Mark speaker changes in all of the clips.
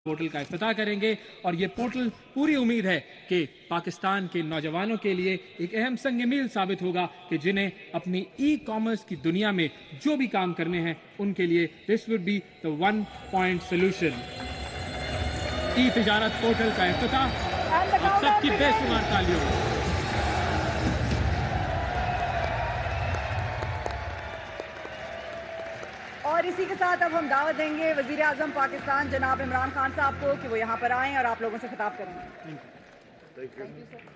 Speaker 1: Portal का इफ्तिताह करेंगे और ये पोर्टल पूरी उम्मीद है कि पाकिस्तान के नौजवानों के लिए एक अहम संग मील साबित होगा कि जिन्हें अपनी ई कॉमर्स की दुनिया में जो भी काम करने हैं उनके लिए this would be the one point solution. E Tijarat portal का इफ्तिताह आप सबकी बेशुमार तालियों।
Speaker 2: और इसी के साथ अब हम दावत देंगे वजीर आजम पाकिस्तान जनाब इमरान खान साहब को कि वो यहाँ पर आएं और आप लोगों से खिताब करेंगे। Thank you sir.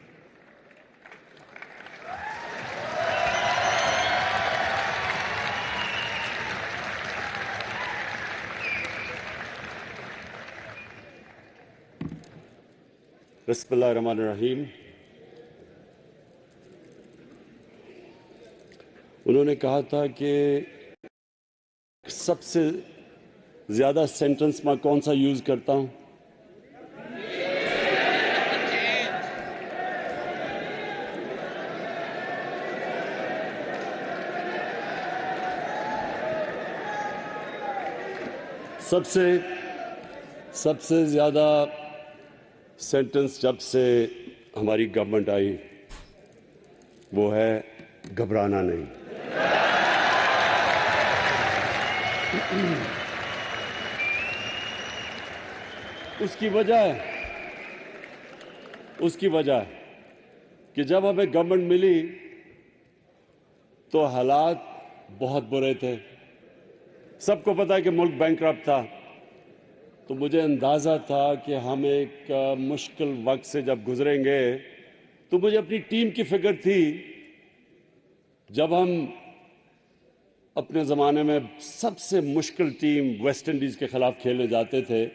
Speaker 3: बिस्मिल्लाहिर्रहमानिर्रहीम। उन्होंने कहा था कि सबसे ज्यादा सेंटेंस मैं कौन सा यूज करता हूं? सबसे ज्यादा सेंटेंस जब से हमारी गवर्नमेंट आई वो है घबराना नहीं। उसकी वजह कि जब हमें गवर्नमेंट मिली तो हालात बहुत बुरे थे। सबको पता है कि मुल्क बैंकरप्ट था, तो मुझे अंदाजा था कि हम एक मुश्किल वक्त से जब गुजरेंगे, तो मुझे अपनी टीम की फिक्र थी। जब हम अपने ज़माने में सबसे मुश्किल टीम वेस्ट इंडीज़ के ख़िलाफ़ खेलने जाते थे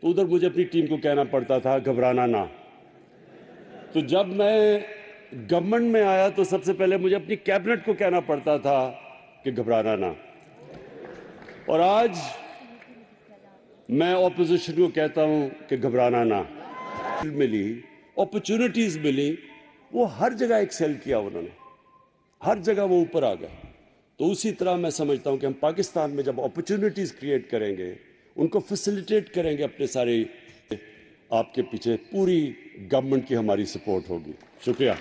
Speaker 3: तो उधर मुझे अपनी टीम को कहना पड़ता था घबराना ना। तो जब मैं गवर्नमेंट में आया तो सबसे पहले मुझे अपनी कैबिनेट को कहना पड़ता था कि घबराना ना। और आज मैं ऑपोजिशन को कहता हूं कि घबराना ना। मिली अपॉर्चुनिटीज़ मिली, वो हर जगह एक्सेल किया उन्होंने, हर जगह वो ऊपर आ गए। तो उसी तरह मैं समझता हूं कि हम पाकिस्तान में जब अपॉर्चुनिटीज क्रिएट करेंगे, उनको फैसिलिटेट करेंगे अपने सारे, आपके पीछे पूरी गवर्नमेंट की हमारी सपोर्ट होगी। शुक्रिया।